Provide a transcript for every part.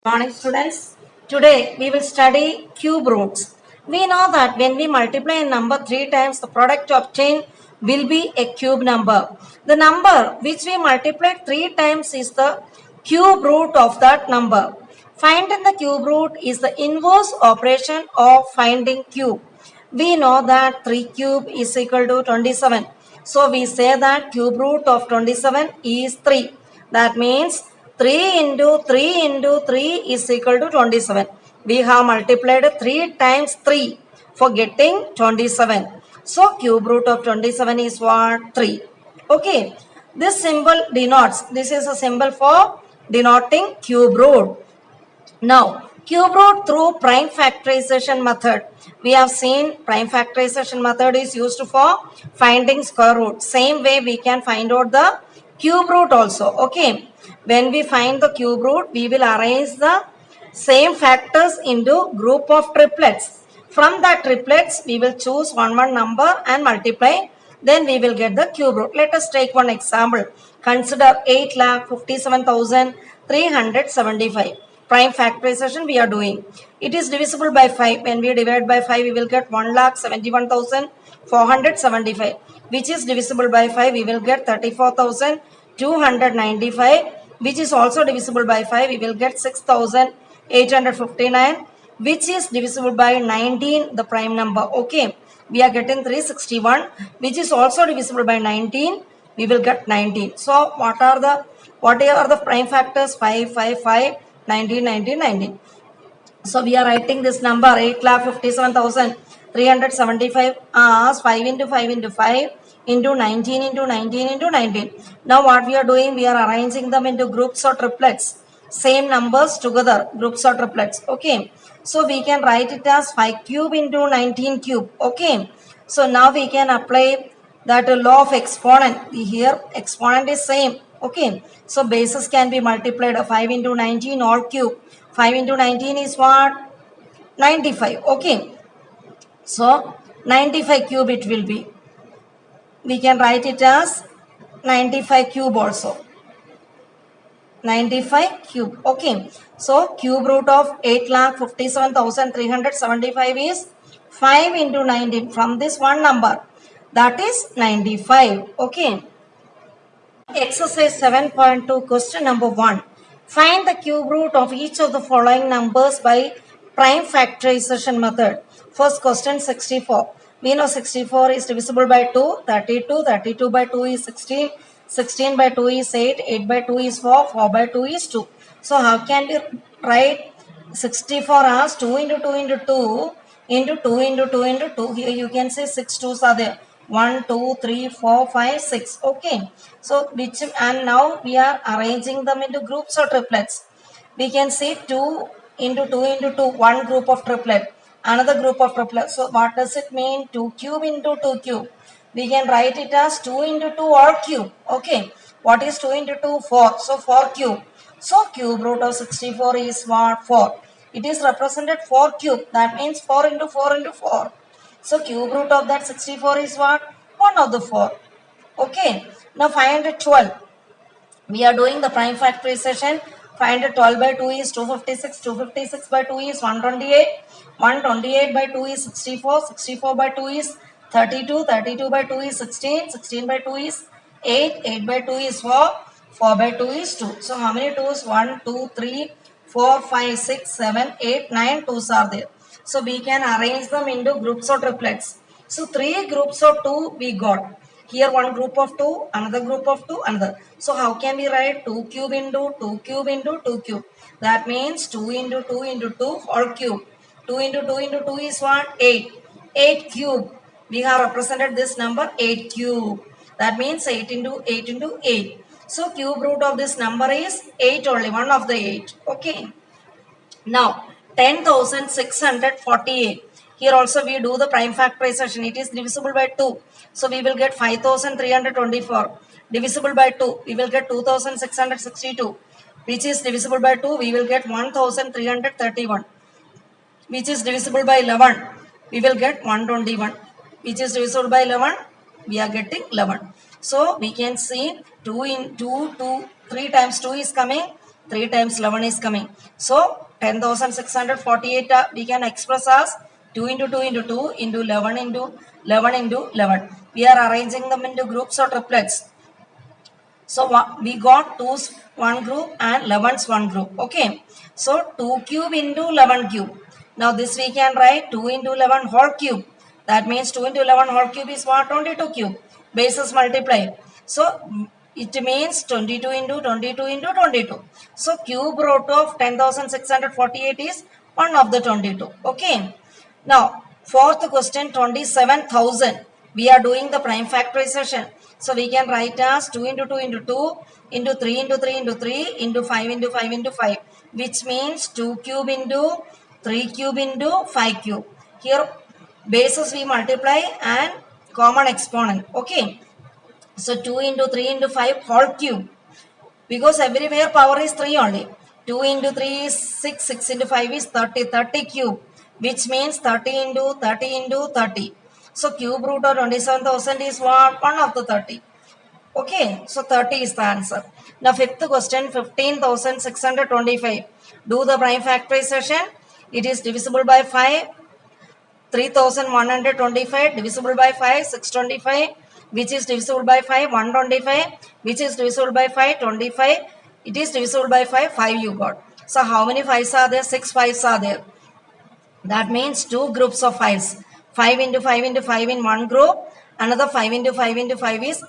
Morning students. Today we will study cube roots. We know that when we multiply a number 3 times, the product obtained will be a cube number. The number which we multiplied 3 times is the cube root of that number. Finding the cube root is the inverse operation of finding cube. We know that 3 cube is equal to 27. So we say that cube root of 27 is 3. That means 3 into 3 into 3 is equal to 27. We have multiplied 3 times 3 for getting 27. So cube root of 27 is what? 3. Okay. This symbol denotes, this is a symbol for denoting cube root. Now, cube root through prime factorization method. We have seen prime factorization method is used for finding square root. Same way we can find out the cube root also. Okay. When we find the cube root, we will arrange the same factors into group of triplets. From that triplets, we will choose one number and multiply. Then we will get the cube root. Let us take one example. Consider 8,57,375. Prime factorization we are doing. It is divisible by 5. When we divide by 5, we will get 1,71,475. Which is divisible by 5, we will get 34,295. Which is also divisible by 5, we will get 6,859. Which is divisible by 19, the prime number. Okay. We are getting 361. Which is also divisible by 19. We will get 19. So, what are the prime factors? 5, 5, 5. 19, 19, 19. So we are writing this number 8,57,375 as 5 into 5 into 5 into 19 into 19 into 19. Now what we are doing, we are arranging them into groups or triplets. Same numbers together, groups or triplets. Okay. So we can write it as 5 cube into 19 cube. Okay. So now we can apply that law of exponent. Here exponent is same. Okay. So bases can be multiplied. 5 into 19 all cube. 5 into 19 is what? 95. Okay. So 95 cube it will be. We can write it as 95 cube also. 95 cube. Okay. So cube root of 8,57,375 is 5 into 19 from this one number. That is 95. Okay. Exercise 7.2 question number 1. Find the cube root of each of the following numbers by prime factorization method. First question 64. We know 64 is divisible by 2, 32, 32 by 2 is 16, 16 by 2 is 8, 8 by 2 is 4, 4 by 2 is 2. So how can we write 64 as 2 into 2 into 2 into 2 into 2 into 2. Here you can say 6 2s are there. 1, 2, 3, 4, 5, 6. Okay. So and now we are arranging them into groups or triplets. We can say 2 into 2 into 2, one group of triplet, another group of triplet. So what does it mean? 2 cube into 2 cube. We can write it as 2 into 2 or cube. Okay. What is 2 into 2? 4. So 4 cube. So cube root of 64 is what? 4. It is represented 4 cube. That means 4 into 4 into 4. So cube root of that 64 is what? 1 of the 4. Okay. Now find 12. We are doing the prime factorization. Find 12 by 2 is 256. 256 by 2 is 128. 128 by 2 is 64. 64 by 2 is 32. 32 by 2 is 16. 16 by 2 is 8. 8 by 2 is 4. 4 by 2 is 2. So how many 2s? 1, 2, 3, 4, 5, 6, 7, 8, 9 2s are there. So we can arrange them into groups or triplets. So 3 groups of 2 we got. Here one group of 2, another group of 2, another. So how can we write 2 cube into 2 cube into 2 cube? That means 2 into 2 into 2 whole cube. 2 into 2 into 2 is what? 8. 8 cube. We have represented this number 8 cube. That means 8 into 8 into 8. So cube root of this number is 8 only, one of the 8. Okay. Now 10,648. Here also we do the prime factorization. It is divisible by 2. So we will get 5,324. Divisible by 2. We will get 2,662. Which is divisible by 2. We will get 1,331. Which is divisible by 11. We will get 121. Which is divisible by 11. We are getting 11. So we can see 2 in 2, 2, 3 times 2 is coming. 3 times 11 is coming. So 10,648 we can express as 2 into 2 into 2 into 11 into 11 into 11. We are arranging them into groups or triplets. So we got 2's one group and 11's one group. Okay. So 2 cube into 11 cube. Now this we can write 2 into 11 whole cube. That means 2 into 11 whole cube is what? 22 cube. Bases multiply. So it means 22 into 22 into 22. So cube root of 10,648 is 1 of the 22. Okay. Now fourth question, 27,000. We are doing the prime factorization. So we can write as 2 into 2 into 2 into 3 into 3 into 3 into 5 into 5 into 5, which means 2 cube into 3 cube into 5 cube. Here bases we multiply and common exponent. Okay. So 2 into 3 into 5 whole cube, because everywhere power is 3 only. 2 into 3 is 6, 6 into 5 is 30, 30 cube, which means 30 into 30 into 30. So cube root of 27,000 is what? 1 of the 30. Okay, so 30 is the answer. Now fifth question, 15,625. Do the prime factorization. It is divisible by 5. 3,125 divisible by 5, 625, which is divisible by 5, 125, which is divisible by 5, 25. It is divisible by 5, 5 you got. So how many 5s are there? 6 5s are there. That means 2 groups of 5s. 5 into 5 into 5 in one group. Another 5 into 5 into 5 is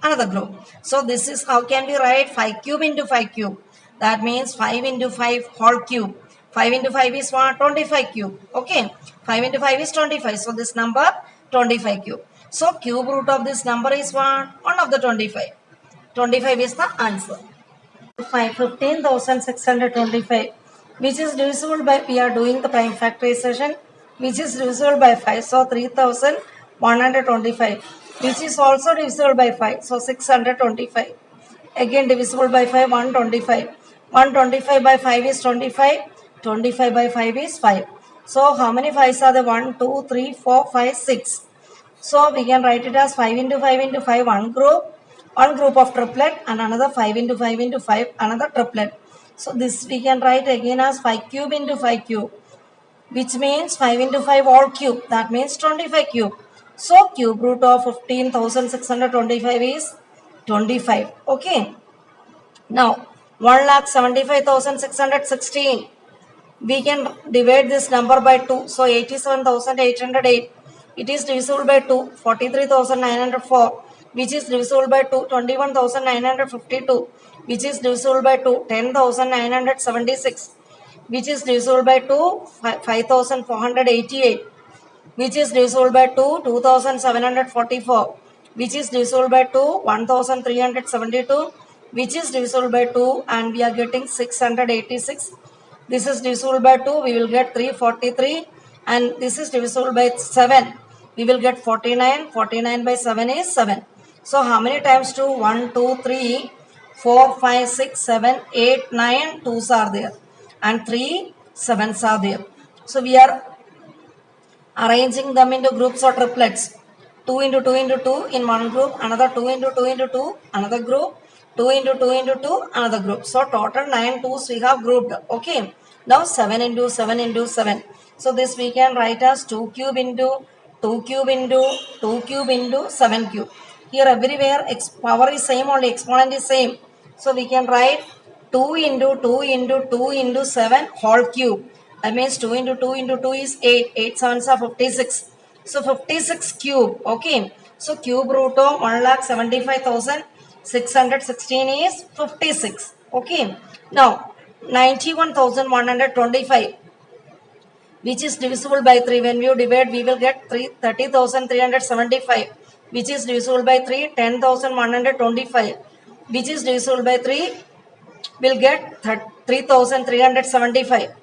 another group. So this is how can we write 5 cube into 5 cube. That means 5 into 5 whole cube. 5 into 5 is what? 25 cube. Okay. 5 into 5 is 25. So this number 25 cube. So cube root of this number is what? 1 of the 25. 25 is the answer. 15,625, which is divisible by, we are doing the prime factorization, which is divisible by 5. So 3,125, which is also divisible by 5. So 625. Again divisible by 5, 125. 125 by 5 is 25. 25 by 5 is 5. So how many 5s are there? 1, 2, 3, 4, 5, 6. So we can write it as 5 into 5 into 5, one group of triplet, and another 5 into 5 into 5, another triplet. So this we can write again as 5 cube into 5 cube, which means 5 into 5 all cube. That means 25 cube. So cube root of 15,625 is 25. Okay. Now 1,75,616. We can divide this number by 2. So 87,808. It is divisible by 2. 43,904. Which is divisible by 2. 21,952. Which is divisible by 2. 10,976. Which is divisible by 2. 5,488. Which is divisible by 2. 2,744. Which is divisible by 2. 1,372. Which is divisible by 2. And we are getting 686. This is divisible by 2, we will get 343, and this is divisible by 7, we will get 49. 49 by 7 is 7. So how many times 2? 1, 2, 3, 4, 5, 6, 7, 8, 9 2s are there, and 3 7s are there. So we are arranging them into groups or triplets. 2 into 2 into 2 in one group, another 2 into 2 into 2, another group, 2 into 2 into 2, another group. So total 9 2s we have grouped. Okay. Now 7 into 7 into 7. So this we can write as 2 cube into 2 cube into 2 cube into 7 cube. Here everywhere power is same only, exponent is same. So we can write 2 into 2 into 2 into 7 whole cube. That means 2 into 2 into 2 is 8. 8 7s are 56. So 56 cube. Okay. So cube root of 1,75,616 is 56. Okay. Now 91,125, which is divisible by 3. When we divide, we will get 30,375, which is divisible by 3. 10,125, which is divisible by 3, will get 3,375.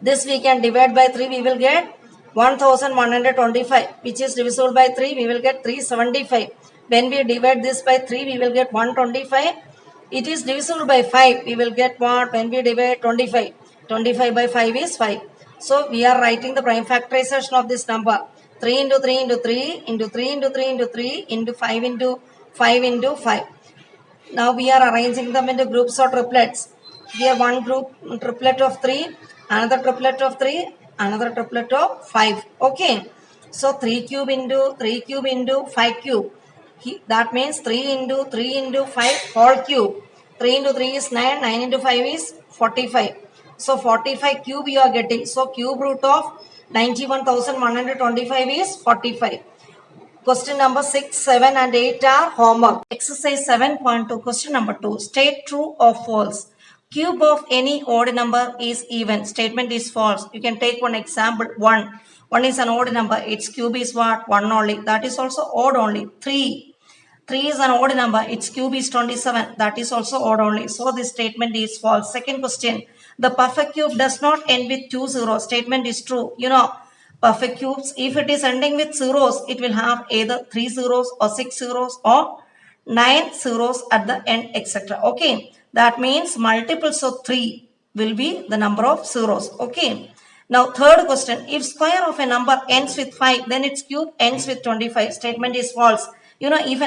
This we can divide by 3, we will get 1,125, which is divisible by 3, we will get 375. When we divide this by 3, we will get 125. It is divisible by 5. We will get what? When we divide 25. 25 by 5 is 5. So we are writing the prime factorization of this number. 3 into 3 into 3 into 3 into 3 into 3 into 5 into 5 into 5. Now we are arranging them into groups or triplets. Here one group triplet of 3, another triplet of 3, another triplet of 5. Okay. So 3 cube into 3 cube into 5 cube. That means 3 into 3 into 5 whole cube. 3 into 3 is 9, 9 into 5 is 45. So 45 cube you are getting. So cube root of 91,125 is 45. Question number 6, 7 and 8 are homework. Exercise 7.2, question number 2. State true or false. Cube of any odd number is even. Statement is false. You can take one example. 1. 1 is an odd number. Its cube is what? 1 only. That is also odd only. 3. 3 is an odd number. Its cube is 27. That is also odd only. So this statement is false. Second question. The perfect cube does not end with 2 zeros. Statement is true. You know, perfect cubes, if it is ending with zeros, it will have either 3 zeros or 6 zeros or 9 zeros at the end, etc. Okay. That means multiples of 3 will be the number of zeros. Okay. Now, third question. If square of a number ends with 5, then its cube ends with 25. Statement is false. You know, if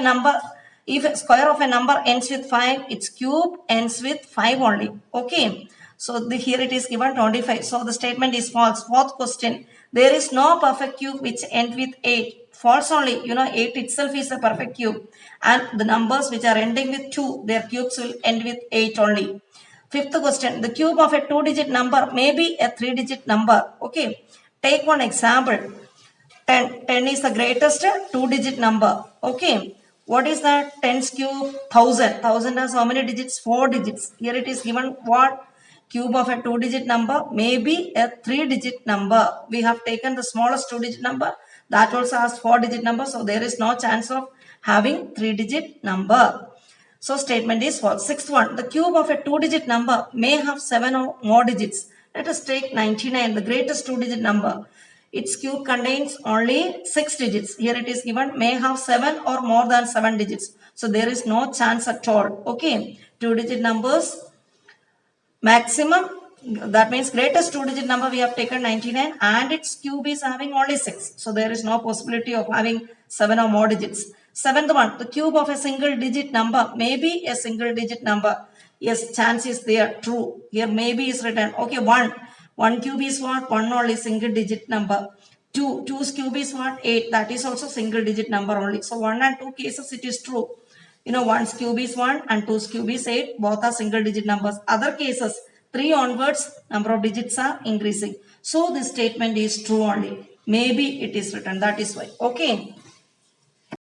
a square of a number ends with 5, its cube ends with 5 only. Okay. So, here it is given 25. So, the statement is false. Fourth question. There is no perfect cube which ends with 8. False only. You know, 8 itself is a perfect cube. And the numbers which are ending with 2, their cubes will end with 8 only. Fifth question. The cube of a 2-digit number may be a 3-digit number. Okay. Take one example. 10. 10 is the greatest 2-digit number. Okay. What is that? 10's cube? 1000. 1000 has how many digits? 4 digits. Here it is given what? Cube of a 2-digit number may be a 3-digit number. We have taken the smallest 2-digit number. That also has 4-digit number. So there is no chance of having 3-digit number. So statement is false. Sixth one, the cube of a 2-digit number may have 7 or more digits. Let us take 99, the greatest 2-digit number. Its cube contains only 6 digits. Here it is given may have 7 or more than 7 digits. So there is no chance at all. Okay. 2-digit numbers maximum, that means greatest 2-digit number we have taken 99 and its cube is having only 6. So there is no possibility of having 7 or more digits. Seventh one, the cube of a single digit number may be a single digit number. Yes, chance is there, true. Here maybe is written. Okay, 1. 1 cube is what? 1 only single digit number. 2. 2's cube is what? 8. That is also single digit number only. So 1 and 2 cases it is true. You know, 1's cube is 1 and 2's cube is 8. Both are single digit numbers. Other cases, 3 onwards, number of digits are increasing. So this statement is true only. Maybe it is written. That is why. Okay.